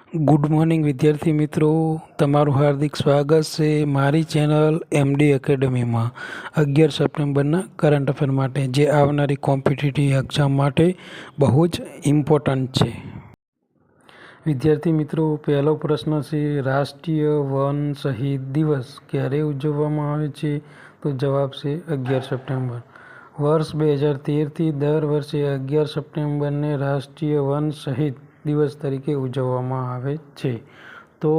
Good morning વિદ્યાર્થી મિત્રો, તમારું હાર્દિક સ્વાગત છે મારી ચેનલ એમડી એકેડમીમાં 11 સપ્ટેમ્બરના કરંટ અફેર માટે, જે આવનારી કોમ્પિટિટિવ એક્ઝામ માટે બહુ જ ઇમ્પોર્ટન્ટ છે. વિદ્યાર્થી મિત્રો, પહેલો પ્રશ્ન છે, રાષ્ટ્રીય વન શહીદ દિવસ ક્યારે ઉજવવામાં આવે છે? તો જવાબ છે 11 સપ્ટેમ્બર. વર્ષ 2013થી દર વર્ષે 11 સપ્ટેમ્બરને રાષ્ટ્રીય વન શહીદ દિવસ તરીકે ઉજવવામાં આવે છે. તો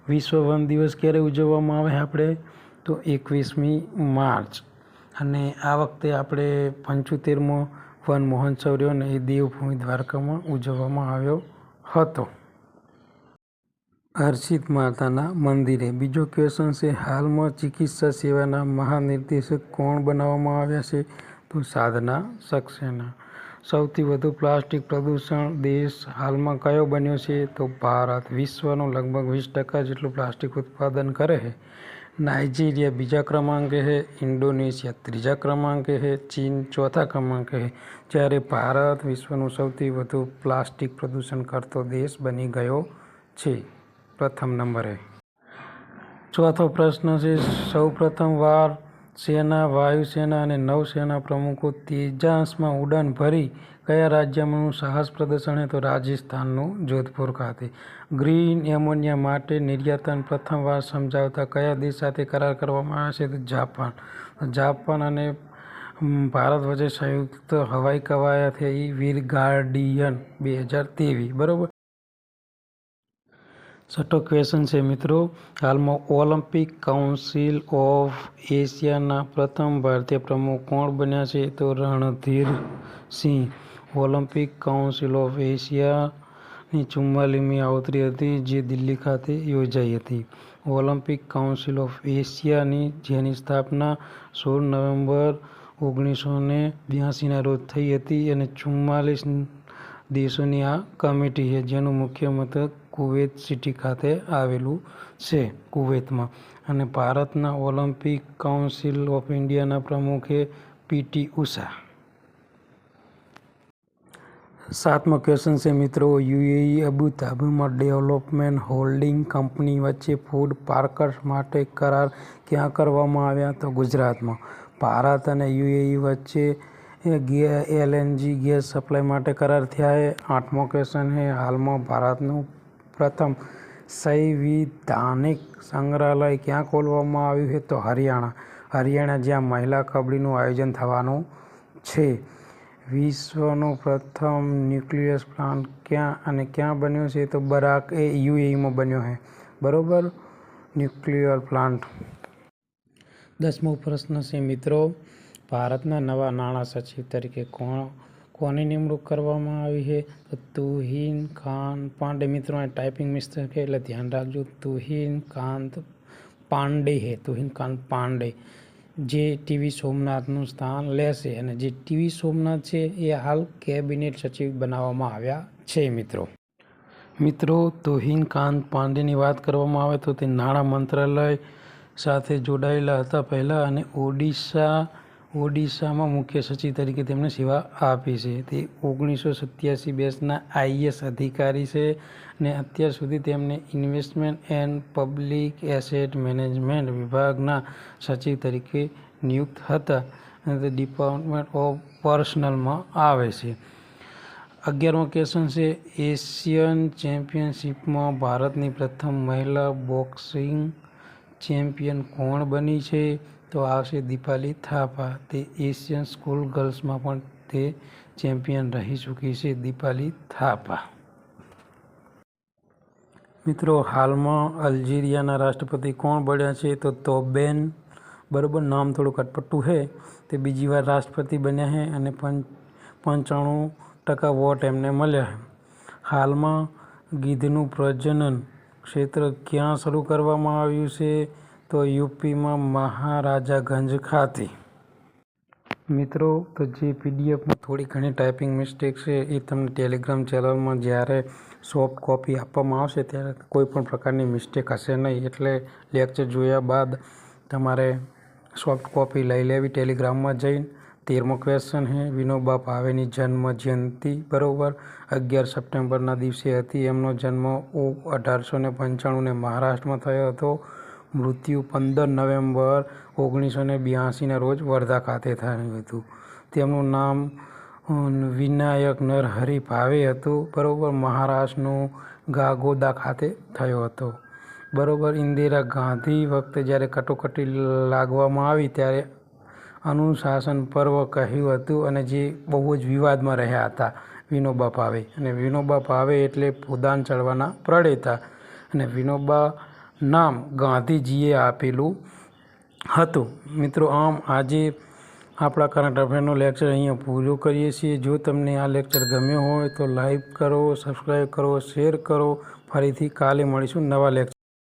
વિશ્વ વન દિવસ ક્યારે ઉજવવામાં આવે આપણે? તો 21મી માર્ચ. અને આ વખતે આપણે 75મો વન મહોત્સવ રહ્યો ને એ દેવભૂમિ દ્વારકામાં ઉજવવામાં આવ્યો હતો. હર્ષિત માતાના મંદિરે. બીજો ક્વેશ્ચન છે, હાલમાં ચિકિત્સા સેવાના મહાનિર્દેશક કોણ બનાવવામાં આવ્યા છે? તો સાધના સક્સેના. સૌથી વધુ પ્લાસ્ટિક પ્રદૂષણ દેશ હાલમાં કયો બન્યો છે? તો ભારત. વિશ્વનું લગભગ 20% જેટલું પ્લાસ્ટિક ઉત્પાદન કરે છે. નાઇજીરિયા બીજા ક્રમાંકે છે, ઇન્ડોનેશિયા ત્રીજા ક્રમાંકે છે, ચીન ચોથા ક્રમાંકે છે, જ્યારે ભારત વિશ્વનું સૌથી વધુ પ્લાસ્ટિક પ્રદૂષણ કરતો દેશ બની ગયો છે, પ્રથમ નંબરે. ચોથો પ્રશ્ન છે, સૌ પ્રથમ વાર સેના, વાયુસેના અને નૌસેના પ્રમુખો તેજાસમાં ઉડાન ભરી કયા રાજ્યનું સાહસ પ્રદર્શન? તો રાજસ્થાનનું જોધપુર ખાતે. ગ્રીન એમોનિયા માટે નિર્યાતન પ્રથમવાર સમજાવતા કયા દેશ સાથે કરાર કરવામાં આવ્યા છે? તો જાપાન. જાપાન અને ભારત વચ્ચે સંયુક્ત હવાઈ કવાયત થઈ વીર ગાર્ડિયન 2023, બરોબર. છઠ્ઠો ક્વેશ્ચન છે મિત્રો, હાલમાં ઓલિમ્પિક કાઉન્સિલ ઓફ એશિયાના પ્રથમ ભારતીય પ્રમુખ કોણ બન્યા છે? તો રણધીર સિંહ. ઓલિમ્પિક કાઉન્સિલ ઓફ એશિયાની 44મી આવૃત્તિ હતી, જે દિલ્હી ખાતે યોજાઈ હતી. ઓલિમ્પિક કાઉન્સિલ ઓફ એશિયાની જેની સ્થાપના 16 નવેમ્બર 1982ના રોજ થઈ હતી અને 44 દેશોની આ કમિટી છે, જેનું મુખ્ય મથક કુવૈત સિટી ખાતે આવેલું છે, કુવૈતમાં. અને ભારતના ઓલિમ્પિક કાઉન્સિલ ઓફ ઇન્ડિયાના પ્રમુખે પીટી ઉષા. સાતમો ક્વેશ્ચન છે મિત્રો, યુએઈ અબુધાબીમાં ડેવલપમેન્ટ હોલ્ડિંગ કંપની વચ્ચે ફૂડ પાર્કસ માટે કરાર ક્યાં કરવામાં આવ્યા? તો ગુજરાતમાં. ભારત અને યુએઈ વચ્ચે એલએનજી ગેસ સપ્લાય માટે કરાર થયા છે. આઠમો ક્વેશ્ચન છે, હાલમાં ભારતનું પ્રથમ સંવિધાનિક સંગ્રહાલય ક્યાં ખોલવામાં આવ્યું છે? તો હરિયાણા. હરિયાણા, જ્યાં મહિલા કબડ્ડીનું આયોજન થવાનું છે. વિશ્વનો પ્રથમ ન્યુક્લિયર પ્લાન્ટ ક્યાં અને ક્યાં બન્યો છે? તો બરાક એ યુએઈમાં બન્યો છે, બરોબર, ન્યુક્લિયર પ્લાન્ટ. 10મો પ્રશ્ન છે મિત્રો, ભારતના નવા નાણાં સચિવ તરીકે કોની નિમણૂક કરવામાં આવી છે? તો તુહિન કાંત પાંડે. મિત્રો આ ટાઈપિંગ મિસ્ટેક છે એટલે ધ્યાન રાખજો. તુહિન કાંત પાંડે છે, તુહિન કાંત પાંડે, જે ટીવી સોમનાથનું સ્થાન લેશે. અને જે ટીવી સોમનાથ છે એ હાલ કેબિનેટ સચિવ બનાવવામાં આવ્યા છે મિત્રો. તુહિન કાંત પાંડેની વાત કરવામાં આવે તો તે નાણાં મંત્રાલય સાથે જોડાયેલા હતા પહેલાં, અને ઓડિશામાં મુખ્ય સચિવ તરીકે તેમણે સેવા આપી છે. તે 1987 બેચના આઈએએસ અધિકારી છે અને અત્યાર સુધી તેમને investment and public asset management વિભાગના સચિવ તરીકે નિયુક્ત હતા અને તે ડિપાર્ટમેન્ટ ઓફ પર્સનલમાં આવે છે. 11મો ક્વેશ્ચન છે, એશિયન ચેમ્પિયનશિપમાં ભારતની પ્રથમ મહિલા બોક્સિંગ ચેમ્પિયન કોણ બની છે? તો આવશે દીપાલી થાપા. તે એશિયન સ્કૂલ ગર્લ્સમાં પણ તે ચેમ્પિયન રહી ચૂકી છે, દીપાલી થાપા. મિત્રો હાલમાં અલ્જેરિયાના રાષ્ટ્રપતિ કોણ બન્યા છે? તો તોબેન, બરાબર, નામ થોડું અટપટું છે. તે બીજી વાર રાષ્ટ્રપતિ બન્યા છે અને 95% વોટ એમને મળ્યા છે. હાલમાં ગીધનું પ્રજનન ક્ષેત્ર ક્યાં શરૂ કરવામાં આવ્યું છે? તો યુપીમાં મહારાજાગંજ ખાતે. મિત્રો તો જે પીડીએફમાં થોડી ઘણી ટાઈપિંગ મિસ્ટેક છે એ તમને ટેલિગ્રામ ચેનલમાં જ્યારે સોફ્ટ કોપી આપવામાં આવશે ત્યારે કોઈ પણ પ્રકારની મિસ્ટેક હશે નહીં. એટલે લેક્ચર જોયા બાદ તમારે સોફ્ટ કોપી લઈ લેવી ટેલિગ્રામમાં જઈને, 13મો ક્વેશ્ચન है विनोबा भावेની जन्म जयंती बराबर 11 સપ્ટેમ્બરના દિવસે હતી। એમનો જન્મ 1895 મહારાષ્ટ્રમાં થયો હતો। મૃત્યુ 15 નવેમ્બર 1982ના રોજ વર્ધા ખાતે થયું હતું। તેમનું નામ વિનાયક નરહરી ભાવે હતું બરાબર। મહારાષ્ટ્રનું ગાગોદા ખાતે થયો હતો બરાબર। ઇન્દિરા ગાંધી વખતે જ્યારે કટોકટી લાગવામાં આવી ત્યારે અનુશાસન પર્વ કહ્યું હતું અને જે બહુ જ વિવાદમાં રહ્યા હતા વિનોબા ભાવે। અને વિનોબા ભાવે એટલે ભૂદાન ચળવળના પ્રણેતા અને વિનોબા નામ ગાંધીજીએ આપેલું હતું। મિત્રો આમ આજે આપણા કરંટ અફેરનો લેક્ચર અહીંયા પૂરો કરીએ છીએ। જો તમને આ લેક્ચર ગમ્યો હોય તો લાઈક કરો, સબસ્ક્રાઈબ કરો, શેર કરો। ફરીથી કાલે મળીશું નવા લેક્ચર।